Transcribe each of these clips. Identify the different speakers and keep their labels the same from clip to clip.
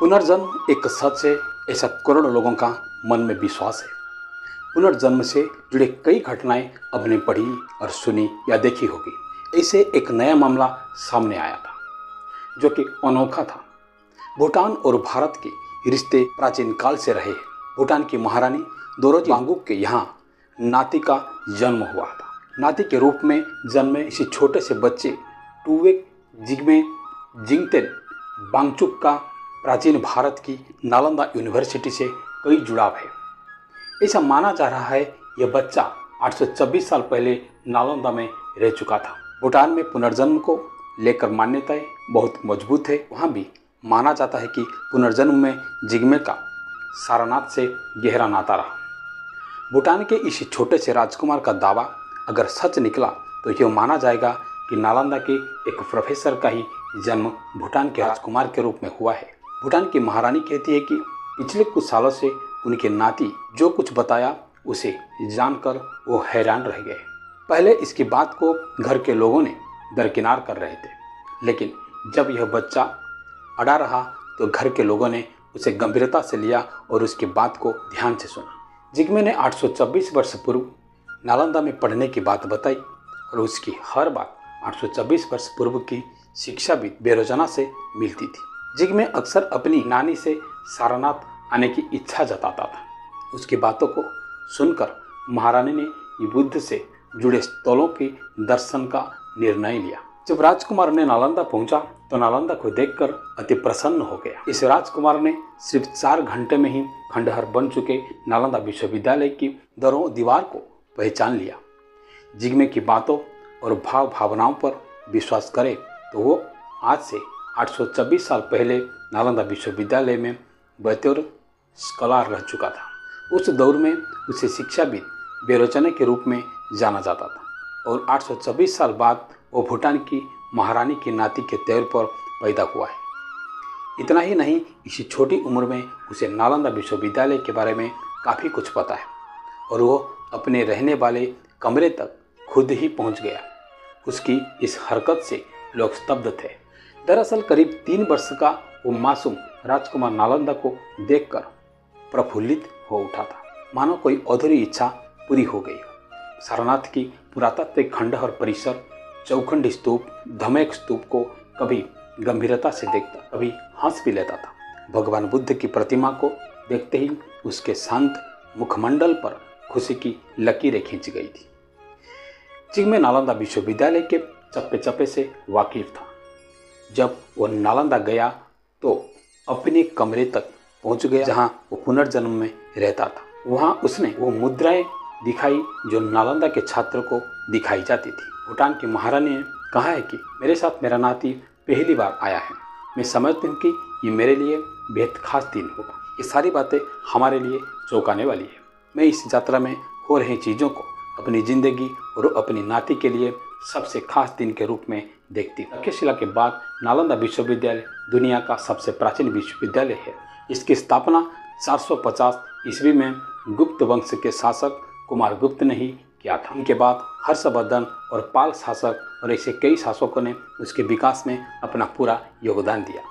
Speaker 1: पुनर्जन्म एक सच है, ऐसा करोड़ों लोगों का मन में विश्वास है। पुनर्जन्म से जुड़े कई घटनाएं आपने पढ़ी और सुनी या देखी होगी। ऐसे एक नया मामला सामने आया था जो कि अनोखा था। भूटान और भारत के रिश्ते प्राचीन काल से रहे हैं। भूटान की महारानी दोरोजी वांगचुक के यहाँ नाती का जन्म हुआ था। नाती के रूप में जन्मे इसी छोटे से बच्चे टूवेक जिग्मे जिंगतेन वांगचुक का प्राचीन भारत की नालंदा यूनिवर्सिटी से कई जुड़ाव है। ऐसा माना जा रहा है यह बच्चा 826 साल पहले नालंदा में रह चुका था। भूटान में पुनर्जन्म को लेकर मान्यताएं बहुत मजबूत है। वहाँ भी माना जाता है कि पुनर्जन्म में जिग्मे का सारनाथ से गहरा नाता रहा। भूटान के इस छोटे से राजकुमार का दावा अगर सच निकला तो यह माना जाएगा कि नालंदा के एक प्रोफेसर का ही जन्म भूटान के राजकुमार के रूप में हुआ है। भूटान की महारानी कहती है कि पिछले कुछ सालों से उनके नाती जो कुछ बताया उसे जानकर वो हैरान रह गए। पहले इसकी बात को घर के लोगों ने दरकिनार कर रहे थे, लेकिन जब यह बच्चा अड़ा रहा तो घर के लोगों ने उसे गंभीरता से लिया और उसकी बात को ध्यान से सुना। जिग्मे ने 826 वर्ष पूर्व नालंदा में पढ़ने की बात बताई और उसकी हर बात 826 वर्ष पूर्व की शिक्षा भी बेरोजाना से मिलती थी। जिग्मे अक्सर अपनी नानी से सारनाथ आने की इच्छा जताता था। उसकी बातों को सुनकर महारानी ने बुद्ध से जुड़े स्थलों के दर्शन का निर्णय लिया। जब राजकुमार ने नालंदा पहुंचा तो नालंदा को देखकर अति प्रसन्न हो गया। इस राजकुमार ने सिर्फ 4 घंटे में ही खंडहर बन चुके नालंदा विश्वविद्यालय की दीवार को पहचान लिया। जिग्मे की बातों और भावनाओं पर विश्वास करे तो वो आज से 826 साल पहले नालंदा विश्वविद्यालय में बतौर स्कॉलर रह चुका था। उस दौर में उसे शिक्षाविद बेरोचने के रूप में जाना जाता था और 826 साल बाद वो भूटान की महारानी की नाती के तौर पर पैदा हुआ है। इतना ही नहीं, इसी छोटी उम्र में उसे नालंदा विश्वविद्यालय के बारे में काफ़ी कुछ पता है और वो अपने रहने वाले कमरे तक खुद ही पहुंच गया। उसकी इस हरकत से लोग स्तब्ध थे। दरअसल करीब 3 वर्ष का वो मासूम राजकुमार नालंदा को देखकर प्रफुल्लित हो उठा था, मानो कोई अधूरी इच्छा पूरी हो गई हो। सारनाथ की पुरातात्विक खंडहर परिसर, चौखंडी स्तूप, धमेक स्तूप को कभी गंभीरता से देखता, कभी हंस भी लेता था। भगवान बुद्ध की प्रतिमा को देखते ही उसके शांत मुखमंडल पर खुशी की लकीरें खींच गई थी। जिग्मे नालंदा विश्वविद्यालय के चप्पे चप्पे से वाकिफ था। जब वो नालंदा गया तो अपने कमरे तक पहुंच गया जहां वो पुनर्जन्म में रहता था। वहां उसने वो मुद्राएं दिखाई जो नालंदा के छात्रों को दिखाई जाती थी। भूटान की महारानी ने कहा है कि मेरे साथ मेरा नाती पहली बार आया है। मैं समझती हूँ कि ये मेरे लिए बेहद खास दिन होगा। ये सारी बातें हमारे लिए चौंकाने वाली है। मैं इस यात्रा में हो रही चीज़ों को अपनी ज़िंदगी और अपनी नाती के लिए सबसे खास दिन के रूप में देखती हूँ। तक्षशिला के बाद नालंदा विश्वविद्यालय दुनिया का सबसे प्राचीन विश्वविद्यालय है। इसकी स्थापना 450 ईस्वी में गुप्त वंश के शासक कुमारगुप्त ने ही किया था। उनके बाद हर्षवर्धन और पाल शासक और ऐसे कई शासकों ने उसके विकास में अपना पूरा योगदान दिया।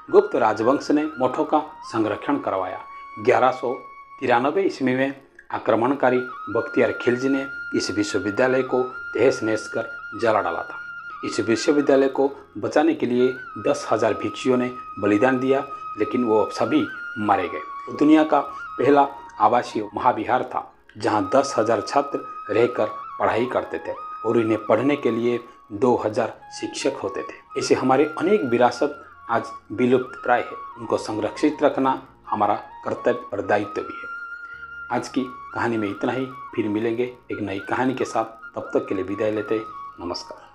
Speaker 1: गुप्त राजवंश ने मठों का संरक्षण करवाया। 1193 ईस्वी में आक्रमणकारी बख्तियार खिलजी ने इस विश्वविद्यालय को तहस नहस कर जला डाला था। इस विश्वविद्यालय को बचाने के लिए 10,000 भिक्षुओं ने बलिदान दिया, लेकिन वो सभी मारे गए। दुनिया का पहला आवासीय महाविहार था जहां 10,000 छात्र रहकर पढ़ाई करते थे और इन्हें पढ़ने के लिए 2,000 शिक्षक होते थे। ऐसे हमारे अनेक विरासत आज विलुप्त प्राय है। उनको संरक्षित रखना हमारा कर्तव्य और दायित्व भी है। आज की कहानी में इतना ही। फिर मिलेंगे एक नई कहानी के साथ। तब तक के लिए विदाई लेते। नमस्कार।